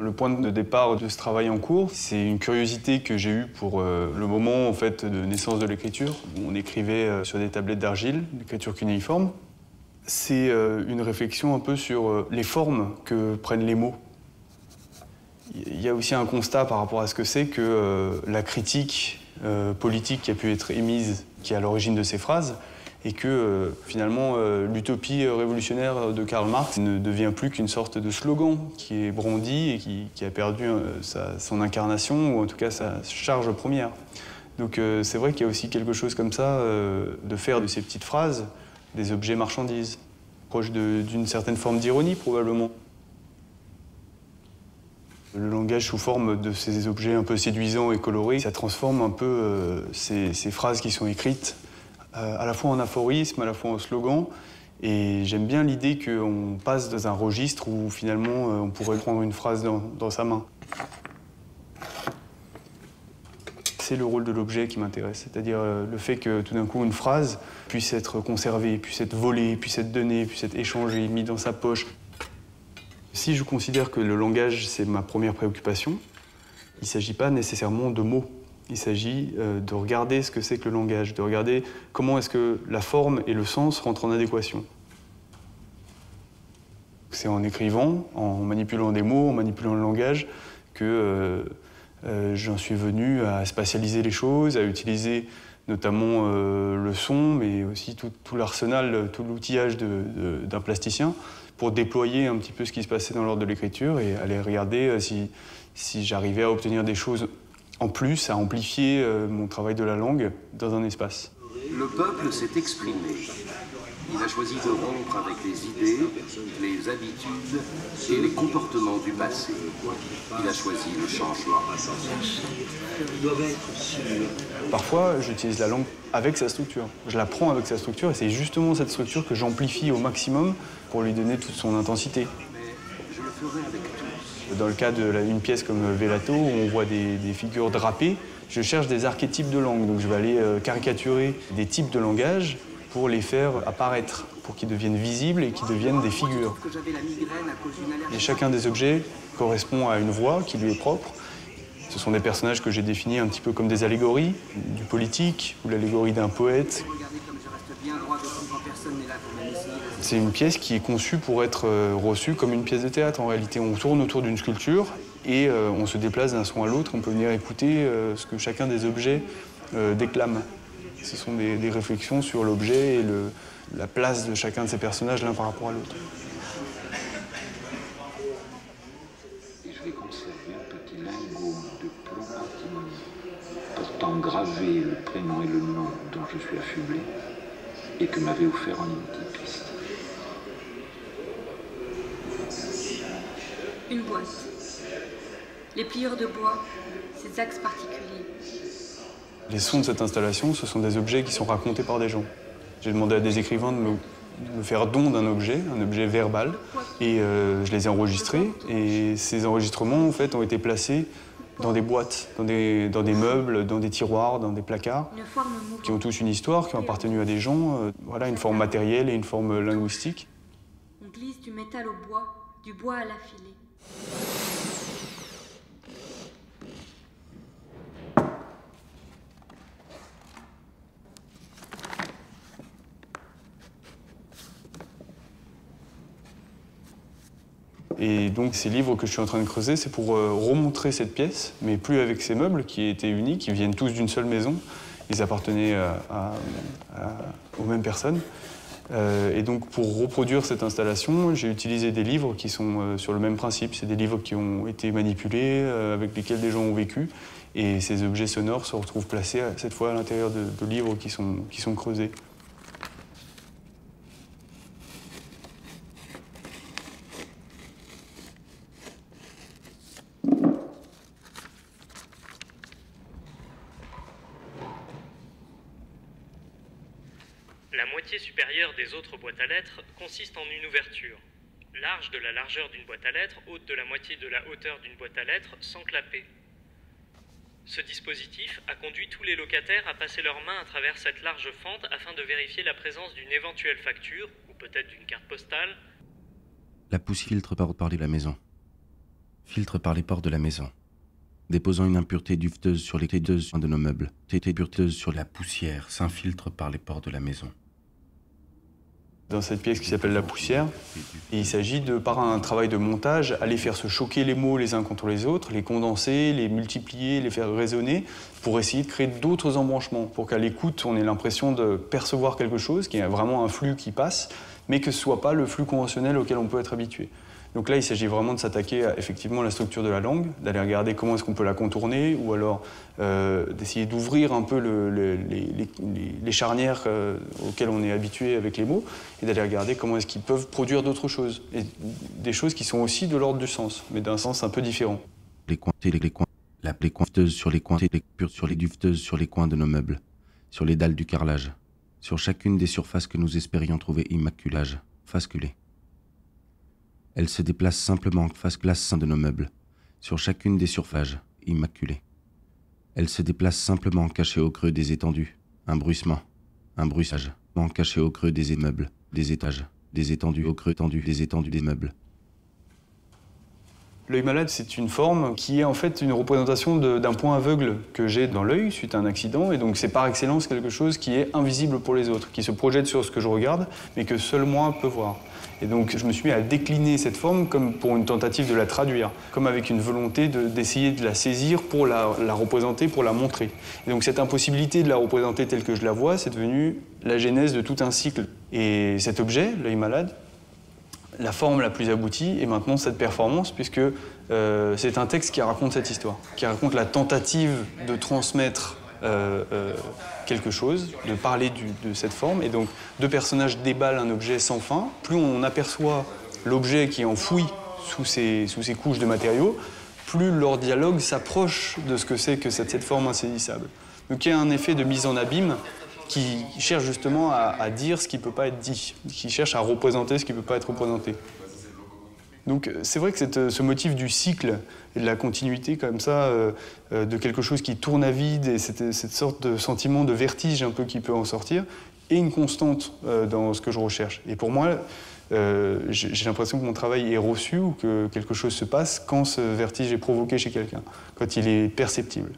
Le point de départ de ce travail en cours, c'est une curiosité que j'ai eue pour le moment en fait, de naissance de l'écriture. On écrivait sur des tablettes d'argile, l'écriture cunéiforme. C'est une réflexion un peu sur les formes que prennent les mots. Il y a aussi un constat par rapport à ce que c'est que la critique politique qui a pu être émise, qui est à l'origine de ces phrases, et que finalement l'utopie révolutionnaire de Karl Marx ne devient plus qu'une sorte de slogan qui est brandi et qui a perdu son incarnation, ou en tout cas sa charge première. Donc c'est vrai qu'il y a aussi quelque chose comme ça, de faire de ces petites phrases des objets marchandises, proche d'une certaine forme d'ironie probablement. Le langage sous forme de ces objets un peu séduisants et colorés, ça transforme un peu ces phrases qui sont écrites à la fois en aphorisme, à la fois en slogan. Et j'aime bien l'idée qu'on passe dans un registre où finalement on pourrait prendre une phrase dans sa main. C'est le rôle de l'objet qui m'intéresse, c'est-à-dire le fait que tout d'un coup une phrase puisse être conservée, puisse être volée, puisse être donnée, puisse être échangée, mise dans sa poche. Si je considère que le langage, c'est ma première préoccupation, il ne s'agit pas nécessairement de mots. Il s'agit de regarder ce que c'est que le langage, de regarder comment est-ce que la forme et le sens rentrent en adéquation. C'est en écrivant, en manipulant des mots, en manipulant le langage, que j'en suis venu à spatialiser les choses, à utiliser notamment le son, mais aussi tout l'arsenal, tout l'outillage d'un plasticien, pour déployer un petit peu ce qui se passait dans l'ordre de l'écriture et aller regarder si j'arrivais à obtenir des choses en plus, à amplifier mon travail de la langue dans un espace. Le peuple s'est exprimé. Il a choisi de rompre avec les idées, les habitudes et les comportements du passé. Il a choisi le changement. Parfois, j'utilise la langue avec sa structure. Je la prends avec sa structure et c'est justement cette structure que j'amplifie au maximum pour lui donner toute son intensité. Mais je le ferai avec tous. Dans le cas d'une pièce comme Velato, où on voit des figures drapées, je cherche des archétypes de langue. Donc je vais aller caricaturer des types de langage pour les faire apparaître, pour qu'ils deviennent visibles et qu'ils deviennent des figures. Et chacun des objets correspond à une voix qui lui est propre. Ce sont des personnages que j'ai définis un petit peu comme des allégories, du politique ou l'allégorie d'un poète. C'est une pièce qui est conçue pour être reçue comme une pièce de théâtre. En réalité, on tourne autour d'une sculpture et on se déplace d'un son à l'autre. On peut venir écouter ce que chacun des objets déclame. Ce sont des réflexions sur l'objet et la place de chacun de ces personnages l'un par rapport à l'autre. Et je vais conserver un petit lingot de plomb antimony portant gravé le prénom et le nom dont je suis affublé et que m'avait offert un antiquiste. Une boîte. Les pliures de bois, ces axes particuliers. Les sons de cette installation, ce sont des objets qui sont racontés par des gens. J'ai demandé à des écrivains de me faire don d'un objet, un objet verbal, et je les ai enregistrés. Et ces enregistrements, en fait, ont été placés dans des boîtes, dans des meubles, dans des tiroirs, dans des placards, qui ont tous une histoire, qui ont appartenu à des gens. Voilà, une forme matérielle et une forme linguistique. On glisse du métal au bois, du bois à l'affilée. Et donc ces livres que je suis en train de creuser, c'est pour remontrer cette pièce, mais plus avec ces meubles qui étaient uniques, qui viennent tous d'une seule maison. Ils appartenaient aux mêmes personnes. Et donc pour reproduire cette installation, j'ai utilisé des livres qui sont sur le même principe. C'est des livres qui ont été manipulés, avec lesquels des gens ont vécu. Et ces objets sonores se retrouvent placés cette fois à l'intérieur de livres qui sont creusés. La moitié supérieure des autres boîtes à lettres consiste en une ouverture, large de la largeur d'une boîte à lettres, haute de la moitié de la hauteur d'une boîte à lettres, sans clapet. Ce dispositif a conduit tous les locataires à passer leurs mains à travers cette large fente afin de vérifier la présence d'une éventuelle facture, ou peut-être d'une carte postale. La pousse filtre par où parler de la maison. Filtre par les portes de la maison. Déposant une impureté dufteuse sur les téteuses de nos meubles. Tétée pureteuse sur la poussière s'infiltre par les portes de la maison. Dans cette pièce qui s'appelle La Poussière, et il s'agit de, par un travail de montage, aller faire se choquer les mots les uns contre les autres, les condenser, les multiplier, les faire résonner, pour essayer de créer d'autres embranchements, pour qu'à l'écoute, on ait l'impression de percevoir quelque chose, qu'il y a vraiment un flux qui passe, mais que ce ne soit pas le flux conventionnel auquel on peut être habitué. Donc là, il s'agit vraiment de s'attaquer à effectivement la structure de la langue, d'aller regarder comment est-ce qu'on peut la contourner, ou alors d'essayer d'ouvrir un peu les charnières auxquelles on est habitué avec les mots, et d'aller regarder comment est-ce qu'ils peuvent produire d'autres choses, et des choses qui sont aussi de l'ordre du sens, mais d'un sens un peu différent. Les coins dufteuses sur les coins, les pures sur les dufteuses sur les coins de nos meubles, sur les dalles du carrelage, sur chacune des surfaces que nous espérions trouver immaculage, fasculées. Elle se déplace simplement en face de nos meubles, sur chacune des surfaces immaculées. Elle se déplace simplement cachée au creux des étendues, un bruissage, caché au creux des meubles, des étages, des étendues au creux des étendues des meubles. L'œil malade, c'est une forme qui est en fait une représentation d'un point aveugle que j'ai dans l'œil suite à un accident, et donc c'est par excellence quelque chose qui est invisible pour les autres, qui se projette sur ce que je regarde, mais que seul moi peux voir. Et donc je me suis mis à décliner cette forme comme pour une tentative de la traduire, comme avec une volonté d'essayer de la saisir pour la représenter, pour la montrer. Et donc cette impossibilité de la représenter telle que je la vois, c'est devenu la genèse de tout un cycle. Et cet objet, l'œil malade, la forme la plus aboutie est maintenant cette performance, puisque c'est un texte qui raconte cette histoire, qui raconte la tentative de transmettre quelque chose, de parler de cette forme. Et donc, deux personnages déballent un objet sans fin. Plus on aperçoit l'objet qui est enfoui sous ces couches de matériaux, plus leur dialogue s'approche de ce que c'est que cette forme insaisissable. Donc il y a un effet de mise en abîme qui cherche justement à dire ce qui ne peut pas être dit, qui cherche à représenter ce qui ne peut pas être représenté. Donc c'est vrai que ce motif du cycle et de la continuité comme ça, de quelque chose qui tourne à vide, et cette sorte de sentiment de vertige un peu qui peut en sortir, est une constante dans ce que je recherche. Et pour moi, j'ai l'impression que mon travail est reçu, ou que quelque chose se passe quand ce vertige est provoqué chez quelqu'un, quand il est perceptible.